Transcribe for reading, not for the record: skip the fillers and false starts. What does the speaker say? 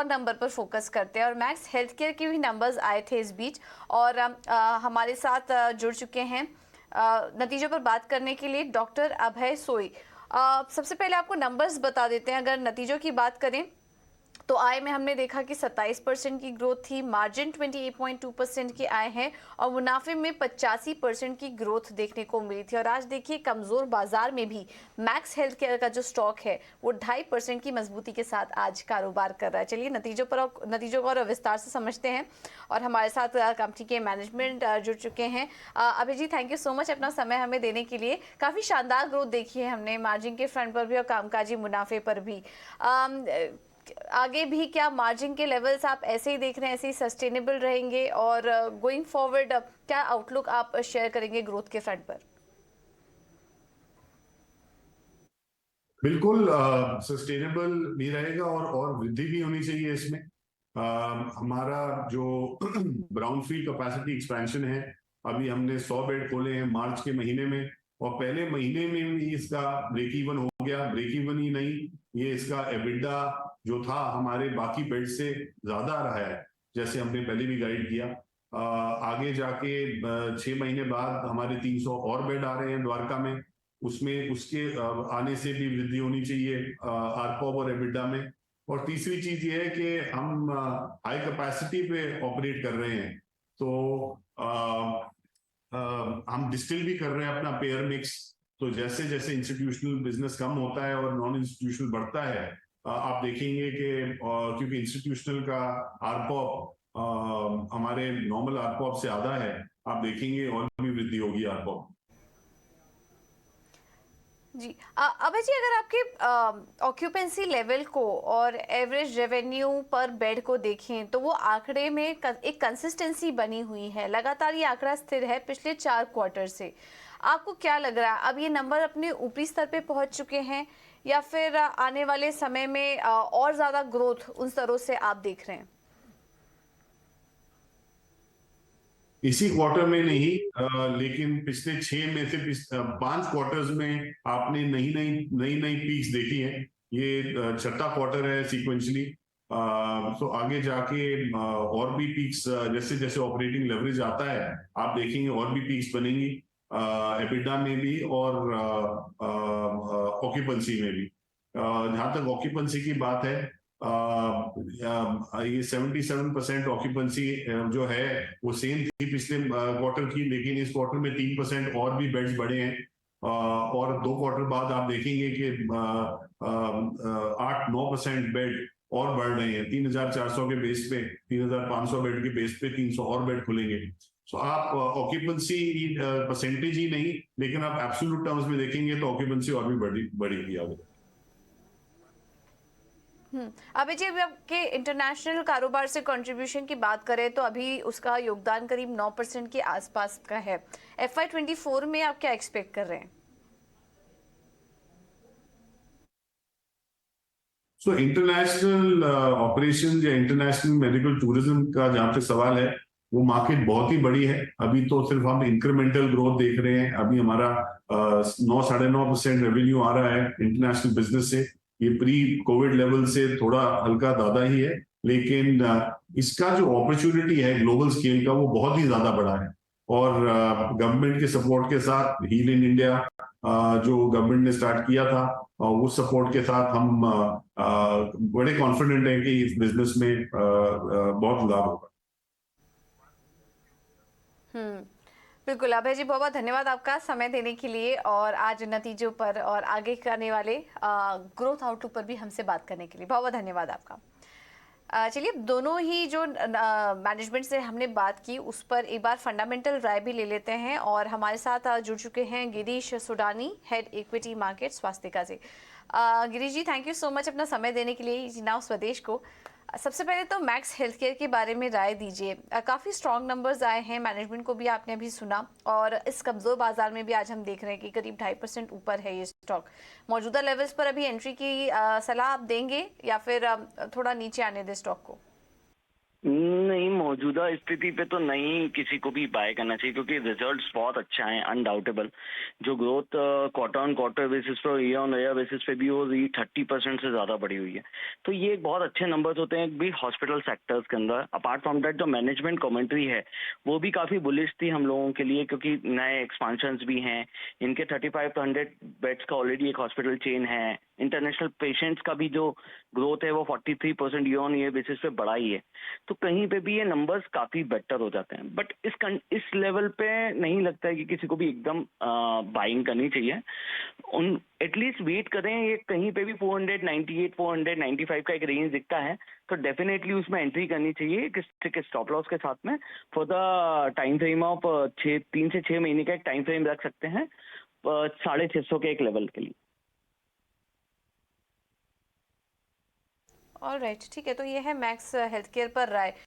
और नंबर पर फोकस करते हैं और मैक्स हेल्थ केयर के भी नंबर्स आए थे इस बीच और हमारे साथ जुड़ चुके हैं नतीजों पर बात करने के लिए डॉक्टर अभय सोई। सबसे पहले आपको नंबर्स बता देते हैं। अगर नतीजों की बात करें तो आय में हमने देखा कि 27% की ग्रोथ थी, मार्जिन 28.2% की आय है और मुनाफे में 85% की ग्रोथ देखने को मिली थी। और आज देखिए कमजोर बाजार में भी मैक्स हेल्थ केयर का जो स्टॉक है वो 2.5% की मजबूती के साथ आज कारोबार कर रहा है। चलिए नतीजों को और विस्तार से समझते हैं और हमारे साथ कंपनी के मैनेजमेंट जुड़ चुके हैं। अभय जी, थैंक यू सो मच अपना समय हमें देने के लिए। काफी शानदार ग्रोथ देखी है हमने मार्जिन के फ्रंट पर भी और कामकाजी मुनाफे पर भी। आगे भी क्या मार्जिन के लेवल्स आप ऐसे ही देख रहे हैं, ऐसे ही सस्टेनेबल रहेंगे और गोइंग फॉरवर्ड क्या आउटलुक आप शेयर करेंगे ग्रोथ के फ्रंट पर? बिल्कुल सस्टेनेबल भी रहेगा और वृद्धि भी होनी चाहिए इसमें। हमारा जो ब्राउनफील्ड कैपेसिटी एक्सपेंशन है, अभी हमने 100 बेड खोले हैं मार्च के महीने में और पहले महीने में भी इसका ब्रेक इवन हो गया। ब्रेक इवन ही नहीं, ये इसका एबिडा जो था हमारे बाकी बेड से ज्यादा आ रहा है, जैसे हमने पहले भी गाइड किया। आगे जाके 6 महीने बाद हमारे 300 और बेड आ रहे हैं द्वारका में, उसमें उसके आने से भी वृद्धि होनी चाहिए आरपॉब और एबिडा में। और तीसरी चीज ये है कि हम हाई कैपेसिटी पे ऑपरेट कर रहे हैं, तो हम डिस्टिल भी कर रहे हैं अपना पेयर मिक्स। तो जैसे जैसे इंस्टीट्यूशनल बिजनेस कम होता है और नॉन इंस्टीट्यूशनल बढ़ता है, आप देखेंगे कि क्योंकि इंस्टीट्यूशनल का आरपॉब हमारे नॉर्मल आरपॉब से आधा है, आप देखेंगे और भी वृद्धि होगी आरपॉब। जी अभय जी, अगर आपके ऑक्यूपेंसी लेवल को और एवरेज रेवेन्यू पर बेड को देखें तो वो आंकड़े में एक कंसिस्टेंसी बनी हुई है, लगातार ये आंकड़ा स्थिर है पिछले 4 क्वार्टर से। आपको क्या लग रहा है, अब ये नंबर अपने ऊपरी स्तर पे पहुंच चुके हैं या फिर आने वाले समय में और ज्यादा ग्रोथ उन स्तरों से आप देख रहे हैं? इसी क्वार्टर में नहीं, लेकिन पिछले 6 में से 5 क्वार्टर्स में आपने नई पीक्स देखी हैं। ये छठा क्वार्टर है सीक्वेंशली। तो आगे जाके और भी पीक्स, जैसे जैसे ऑपरेटिंग लेवरेज आता है आप देखेंगे और भी पीक्स बनेंगी, एबिडा में भी और ऑक्यूपेंसी में भी। जहां तक ऑक्यूपेंसी की बात है, ये 77% ऑक्यूपेंसी जो है वो सेम थी पिछले क्वार्टर की, लेकिन इस क्वार्टर में 3% और भी बेड्स बढ़े हैं। और 2 क्वार्टर बाद आप देखेंगे कि 8-9% बेड और बढ़ रहे हैं। 3,400 के बेस पे 3,500 बेड के बेस पे 300 और बेड खुलेंगे। तो आप ऑक्यूपेंसी परसेंटेज ही नहीं, लेकिन आप एब्सोल्यूट टर्म्स में देखेंगे तो ऑक्यूपेंसी और भी बढ़ेगी आगे। अभी जी, अभी आपके इंटरनेशनल कारोबार से कंट्रीब्यूशन की बात करें तो अभी उसका योगदान करीब 9% के आसपास का है। FY24 में आप क्या एक्सपेक्ट कर रहे हैं? सो इंटरनेशनल ऑपरेशन या इंटरनेशनल मेडिकल टूरिज्म का जहां पे सवाल है, वो मार्केट बहुत ही बड़ी है। अभी तो सिर्फ हम इंक्रीमेंटल ग्रोथ देख रहे हैं। अभी हमारा 9-9.5% रेवेन्यू आ रहा है इंटरनेशनल बिजनेस से। ये प्री कोविड लेवल से थोड़ा हल्का ज्यादा ही है, लेकिन इसका जो अपॉर्चुनिटी है ग्लोबल स्केल का वो बहुत ही ज्यादा बड़ा है। और गवर्नमेंट के सपोर्ट के साथ हील इन इंडिया जो गवर्नमेंट ने स्टार्ट किया था, उस सपोर्ट के साथ हम बड़े कॉन्फिडेंट हैं कि इस बिजनेस में बहुत लाभ होगा। बिल्कुल अभय जी, बहुत बहुत धन्यवाद आपका समय देने के लिए और आज नतीजों पर और आगे करने वाले ग्रोथ आउटलुक पर भी हमसे बात करने के लिए बहुत बहुत धन्यवाद आपका। चलिए, दोनों ही जो मैनेजमेंट से हमने बात की उस पर एक बार फंडामेंटल राय भी ले लेते हैं और हमारे साथ जुड़ चुके हैं Girish Sudani, head equity market Swastika से। Girish ji, thank you so much अपना समय देने के लिए जी नाउ स्वदेश को। सबसे पहले तो मैक्स हेल्थ केयर के बारे में राय दीजिए। काफ़ी स्ट्रॉन्ग नंबर्स आए हैं, मैनेजमेंट को भी आपने अभी सुना और इस कमज़ोर बाजार में भी आज हम देख रहे हैं कि करीब 2.5% ऊपर है ये स्टॉक। मौजूदा लेवल्स पर अभी एंट्री की सलाह आप देंगे या फिर थोड़ा नीचे आने दें स्टॉक को? नहीं, मौजूदा स्थिति पे तो नहीं किसी को भी बाय करना चाहिए, क्योंकि रिजल्ट्स बहुत अच्छा है अनडाउटेबल। जो growth quarter on quarter basis पे, ईयर ऑन ईयर बेसिस पे भी वो 30% से ज्यादा बढ़ी हुई है। तो ये एक बहुत अच्छे नंबर्स होते हैं भी हॉस्पिटल सेक्टर्स के अंदर। अपार्ट फ्रॉम दैट जो मैनेजमेंट कमेंट्री है वो भी काफी बुलिश थी हम लोगों के लिए, क्योंकि नए एक्सपांशंस भी हैं। इनके 35 to 100 बेड्स का ऑलरेडी एक हॉस्पिटल चेन है। इंटरनेशनल पेशेंट्स का भी जो ग्रोथ है वो 43% ईयर ऑन ईयर बेसिस पे बढ़ा ही है। तो कहीं पे भी ये नंबर्स काफी बेटर हो जाते हैं। बट इस लेवल पे नहीं लगता है कि किसी को भी एकदम बाइंग करनी चाहिए। उन एटलीस्ट वेट करें, ये कहीं पे भी 498 495 का एक रेंज दिखता है तो डेफिनेटली उसमें एंट्री करनी चाहिए किस स्टॉप लॉस के साथ में। For the time frame of 3 से 6 महीने का एक टाइम फ्रेम रख सकते हैं 650 के एक लेवल के लिए। ऑलराइट, ठीक है, तो ये है मैक्स हेल्थ केयर पर राय।